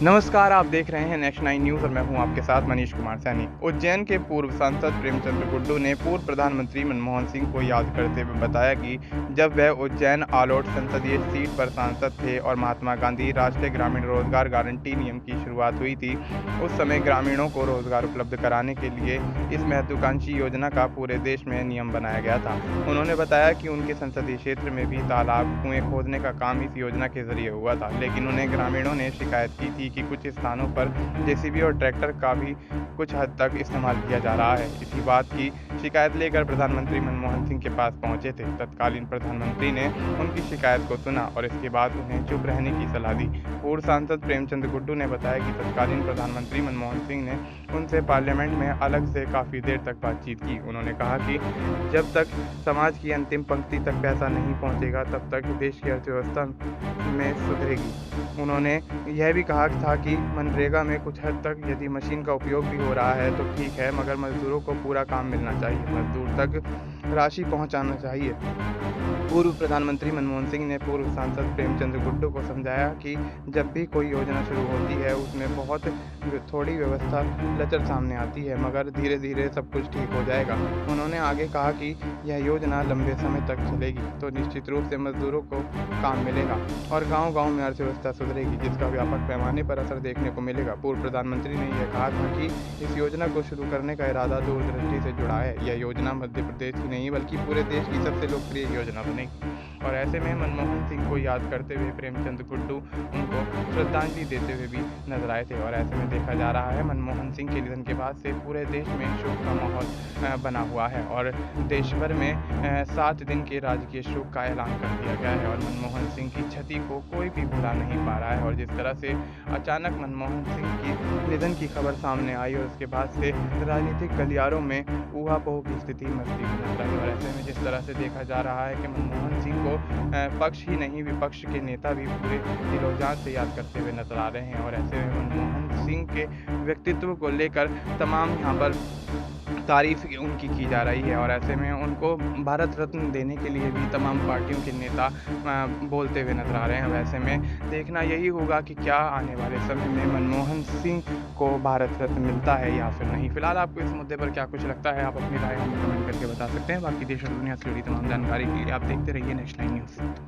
नमस्कार, आप देख रहे हैं नेक्स्ट 9 न्यूज़ और मैं हूं आपके साथ मनीष कुमार सैनी। उज्जैन के पूर्व सांसद प्रेमचंद गुड्डू ने पूर्व प्रधानमंत्री मनमोहन सिंह को याद करते हुए बताया कि जब वह उज्जैन आलोट संसदीय सीट पर सांसद थे और महात्मा गांधी राष्ट्रीय ग्रामीण रोजगार गारंटी नियम की शुरुआत हुई थी, उस समय ग्रामीणों को रोजगार उपलब्ध कराने के लिए इस महत्वाकांक्षी योजना का पूरे देश में नियम बनाया गया था। उन्होंने बताया कि उनके संसदीय क्षेत्र में भी तालाब, कुएं खोदने का काम इस योजना के जरिए हुआ था, लेकिन उन्हें ग्रामीणों ने शिकायत की थी कि कुछ स्थानों पर जेसीबी और ट्रैक्टर का भी कुछ हद तक इस्तेमाल किया जा रहा है। इसी बात की शिकायत लेकर प्रधानमंत्री मनमोहन सिंह के पास पहुंचे थे। तत्कालीन प्रधानमंत्री ने उनकी शिकायत को सुना और इसके बाद उन्हें चुप रहने की सलाह दी। पूर्व सांसद प्रेमचंद गुड्डू ने बताया कि तत्कालीन प्रधानमंत्री मनमोहन सिंह ने उनसे पार्लियामेंट में अलग से काफ़ी देर तक बातचीत की। उन्होंने कहा कि जब तक समाज की अंतिम पंक्ति तक पैसा नहीं पहुंचेगा, तब तक देश की अर्थव्यवस्था में सुधरेगी। उन्होंने यह भी कहा था कि मनरेगा में कुछ हद तक यदि मशीन का उपयोग भी हो रहा है तो ठीक है, मगर मजदूरों को पूरा काम मिलना चाहिए, मजदूर तक राशि पहुंचाना चाहिए। पूर्व प्रधानमंत्री मनमोहन सिंह ने पूर्व सांसद प्रेमचंद गुड्डू को समझाया कि जब भी कोई योजना शुरू होती है उसमें बहुत थोड़ी व्यवस्था लचर सामने आती है, मगर धीरे धीरे सब कुछ ठीक हो जाएगा। उन्होंने आगे कहा कि यह योजना लंबे समय तक चलेगी तो निश्चित रूप से मजदूरों को काम मिलेगा और गांव-गांव में अर्थव्यवस्था सुधरेगी, जिसका व्यापक पैमाने पर असर देखने को मिलेगा। पूर्व प्रधानमंत्री ने यह कहा था कि इस योजना को शुरू करने का इरादा दूरदृष्टि से जुड़ा है। यह योजना मध्य प्रदेश की नहीं बल्कि पूरे देश की सबसे लोकप्रिय योजना बनेगी। और ऐसे में मनमोहन सिंह को याद करते हुए प्रेमचंद गुड्डू उनको श्रद्धांजलि देते हुए भी नजर आए थे। और ऐसे में देखा जा रहा है मनमोहन सिंह के निधन के बाद से पूरे देश में शोक का माहौल बना हुआ है और देश भर में 7 दिन के राजकीय शोक का ऐलान कर दिया गया है और मनमोहन सिंह की क्षति को कोई भी भुला नहीं पा रहा है। और जिस तरह से अचानक मनमोहन सिंह की निधन की खबर सामने आई और उसके बाद से राजनीतिक गलियारों में ऊहापोह की स्थिति मचती हुई नजर आई। और ऐसे में जिस तरह से देखा जा रहा है कि मनमोहन सिंह को पक्ष ही नहीं विपक्ष के नेता भी पूरे दिलो जान से याद करते हुए नजर आ रहे हैं। और ऐसे में मनमोहन सिंह के व्यक्तित्व को लेकर तमाम यहाँ पर तारीफ उनकी की जा रही है और ऐसे में उनको भारत रत्न देने के लिए भी तमाम पार्टियों के नेता बोलते हुए नजर आ रहे हैं। वैसे में देखना यही होगा कि क्या आने वाले समय में मनमोहन सिंह को भारत रत्न मिलता है या फिर नहीं। फिलहाल आपको इस मुद्दे पर क्या कुछ लगता है, आप अपनी राय हमें कमेंट करके बता सकते हैं। बाकी देश और दुनिया से जुड़ी तमाम जानकारी के लिए आप देखते रहिए नेक्स्ट 9 न्यूज़।